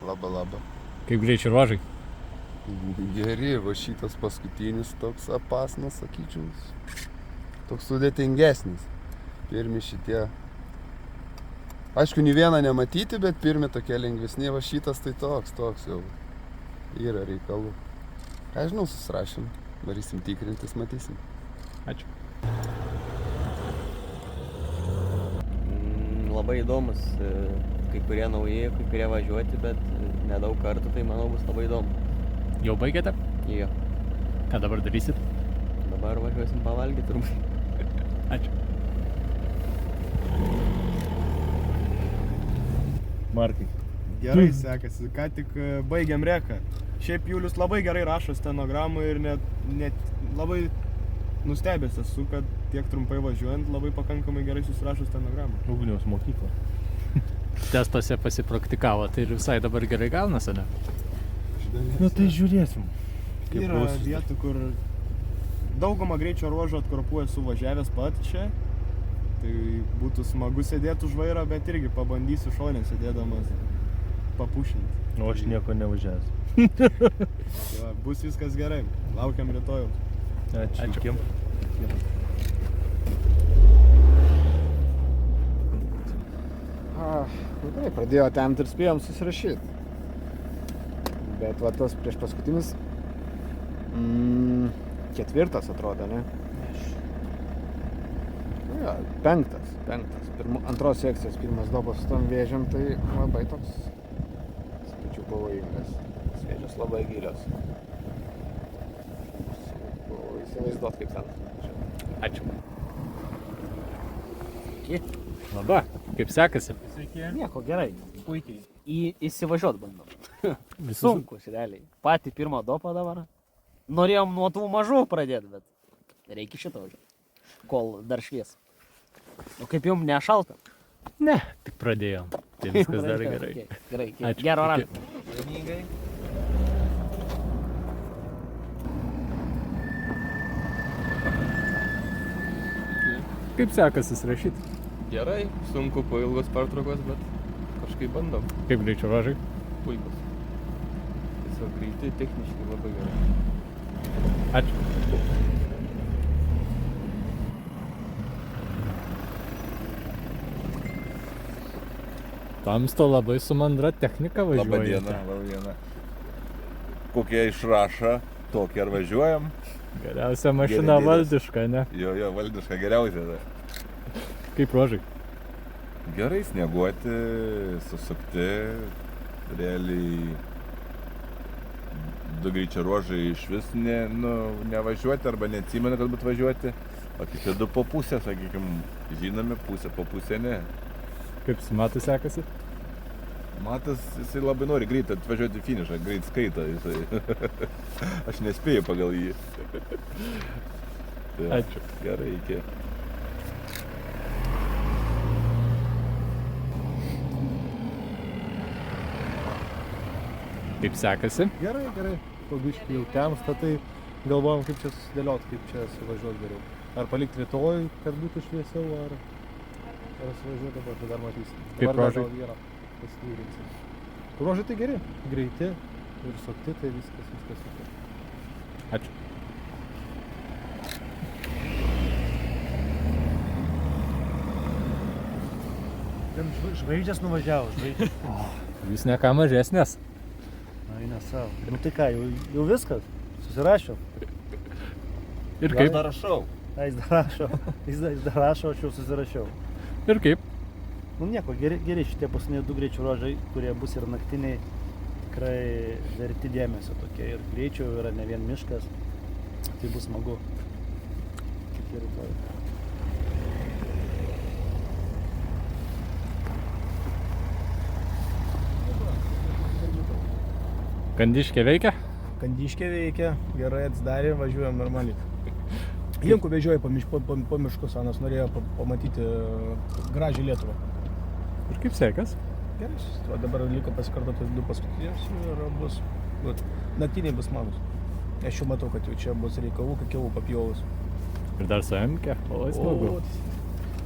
Labą. Kaip greičio ruožai? Geri, va šitas paskutinis toks apasnas, sakyčiau, toks sudėtingesnis. Pirmi šitie, aišku, nė vieną nematyti, bet pirmi tokie lengvesni, va šitas tai toks jau yra reikalų. Ką žinau, susirašym, varysim tikrintis, matysim. Ačiū. Labai įdomus, kai kurie nauji, kai kurie važiuoti, bet nedaug kartų, tai manau bus labai įdomu. Jau baigėte? Jo. Ką dabar darysit? Dabar važiuosim pavalgyti turbūt. Ačiū. Markai. Gerai sekasi, ką tik baigiam reką. Šiaip Julius labai gerai rašo stenogramą ir net labai nustebęs esu, kad tiek trumpai važiuojant labai pakankamai gerai susirašo stenogramą. Ugniaus mokykla. Testuose pasipraktikavo, tai ir visai dabar gerai gaunasi, ne? Nu tai žiūrėsim. Yra vietų, kur daugumą greičio ruožo atkarpų esu važiavęs pats čia. Tai būtų smagu sėdėti už vairo, bet irgi pabandysiu šone sėdėdamas papušinti. O aš nieko nevažiavęs. Tai bus viskas gerai. Laukiam rytojaus. Ačiū. Gerai, pradėjo temti ir spėjom susirašyti. Bet va tas prieš paskutinis ketvirtas atrodo, ne? Ja, penktas. Antros sekcijos pirmas dopas su tom vėžiam, tai labai toks, sakyčiau, pavojingas. Vėžios labai gilios. Įsivaizduot, kaip ten. Ačiū. Labą. Kaip sekasi? Nieko, gerai. Puikiai. Įsivažiuot bandom. Sunku, realiai. Patį pirmą dopą dabar. Norėjom nuo tų mažų pradėti, bet reikia šitą važiuoti, kol dar švies. O kaip jums nešalta? Ne, tik pradėjom. Tai viskas dar gerai. Gerai. Ačiū. Gero ralio. Laimingai. Kaip sekasi susirašyti? Gerai, sunku po ilgos pertraukos, bet kažkaip bandom. Kaip greičio ruožai? Puikus. Tiesiog greiti, techniškai labai gerai. Ačiū. Tamsto labai su mandra technika važiuoja. Labą dieną. Kokie išrašą, tokie ar važiuojam? Geriausia mašina valdiška, ne? Jo, valdiška geriausia. Da. Kaip ruožai? Gerai snieguoti, susukti, realiai du greičio ruožai iš vis nevažiuoti arba neatsimenu, kad būt važiuoti, o kiti du po pusę, sakykime, žinomi, pusė po pusę ne. Kaip su Matu sekasi? Matas, jisai labai nori greit atvažiuoti į finišą, greit skaito jisai. Aš nespėju pagal jį. Ačiū. Gerai, iki. Kaip sekasi? Gerai. Po biškį jau temsta, tai galvojam, kaip čia susidėliot, kaip čia suvažiuot geriau. Ar palikti rytoj, kad būtų šviesiau, ar suvažiuot dabar, tai dar matysim. Kaip ruožai? Pasilyginsim. Ruožai tai geri, greiti ir sukti, tai viskas super. Ačiū. Ten žvaigždės nuvažiavo, žvaigždės. Jūs ne ką mažesnės. Eina savo. Nu tai ką, jau viskas, susirašiau. Ir kaip? Dar rašau. Jis dar rašo, aš jau susirašiau. Ir kaip? Nu nieko, geri šitie paskutiniai du greičio ruožai, kurie bus ir naktiniai, tikrai verti dėmesio tokie. Ir greičiau yra ne vien miškas, tai bus smagu. Iki rytoj. Kandiškė veikia? Kandiškė veikia, gerai atsidarė, važiuojam normaliai. Linkų vežioja po miškus, Anas norėjo pamatyti gražią Lietuvą. Ir kaip sekas? Gerai, o dabar liko pasikartoti du paskutinius ir bus, naktiniai bus smagus. Aš jau matau, kad jau čia bus reikalų, kakilų papjovus. Ir dar su Emke, o smagu.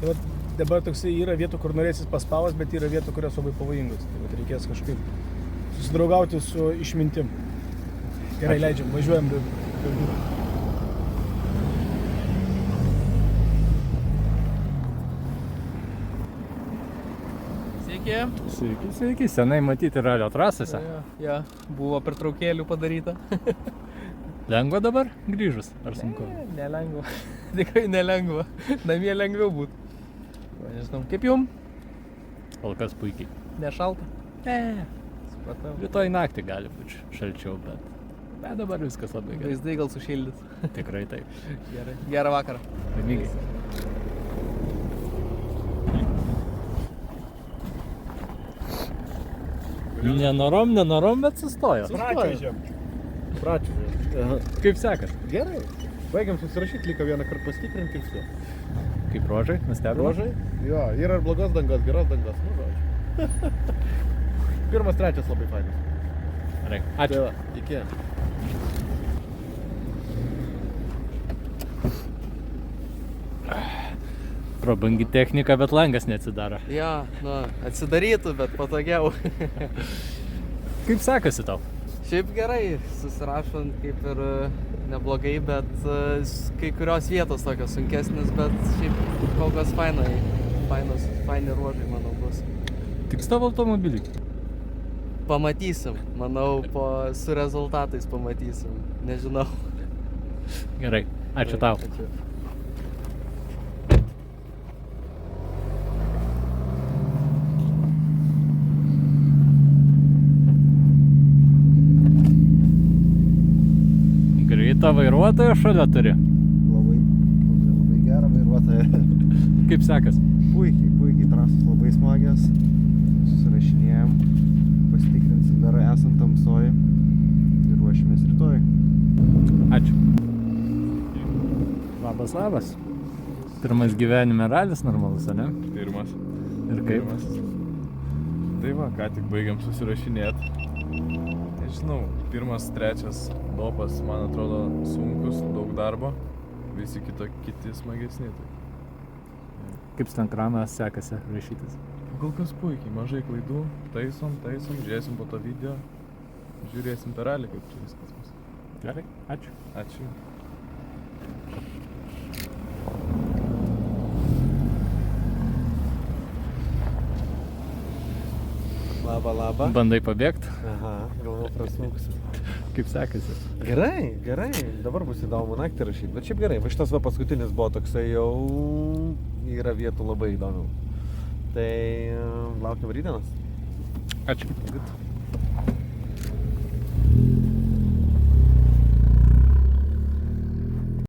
Tai dabar toksai yra vietų, kur norėsis paspavas, bet yra vietų, kurios labai pavojingos. Tai reikės kažkaip susidraugauti su išmintim. Gerai, leidžiam, važiuojam. Sveiki. Sveiki, sveiki, senai matyti ralio trasose. Ja, buvo pertraukėlių padaryta. Lengva dabar grįžus, ar sunku? Nelengva. Tikrai nelengva. Namie lengviau būtų. Nežinau, kaip jum? Kol kas puikiai. Nešalta? Supratau. Rytoj naktį gali būti šalčiau, bet dabar viskas labai gerai. Vaizdai gal sušildys. Tikrai taip. Gerai. Gerą vakarą. Laimingai. Nenorom, bet sustojo. Pračiužėm. Kaip sekas? Gerai. Baigiam susirašyti, liko vieną kartą pasitikrinti ir viską. Kaip rožai, nustebino? Rožai? Jo, yra ir blogos dangos, geros dangos, nu žodžiu. Pirmas, trečias labai fainas. Gerai, Tai ačiū. va, iki. Prabangi technika, bet langas neatsidaro. Jo, nu, atsidarytų, bet patogiau. Kaip sekasi tau? Šiaip gerai, susirašant kaip ir neblogai, bet kai kurios vietos tokios sunkesnės, bet šiaip kol kas faini ruožai, manau, bus. Tiks tavo automobilį? Pamatysim, manau, su rezultatais pamatysim, nežinau. Gerai, ačiū tau. Ačiū. Greitą vairuotoją šalia turi. Labai gerą vairuotoją. Kaip sekas? Puikiai, trasos labai smagios. Susirašinėjom, pasitikrinsim dar esant tamsoj ir ruošimės rytoj. Ačiū. Labas. Pirmas gyvenime ralis normalus, ne? Pirmas. Ir kaip? Tai va, ką tik baigiam susirašinėti. Nežinau, pirmas, trečias dopas, man atrodo, sunkus, daug darbo. Visi kiti smagesni. Tai. Kaip stenkrame sekasi rašytis? Kol kas puikiai, mažai klaidų, taisom, žiūrėsim po to video, žiūrėsim per ralį, kaip čia viskas bus. Gerai, ačiū. Ačiū. Labą. Bandai pabėgti? Aha, galvoju prasmuksiu. Kaip sekasi? Gerai, dabar bus įdomu naktį rašyti, bet šiaip gerai, va šitas va paskutinis buvo toksai jau yra vietų labai įdomių. Tai laukiam rytdienos. Ačiū. Good.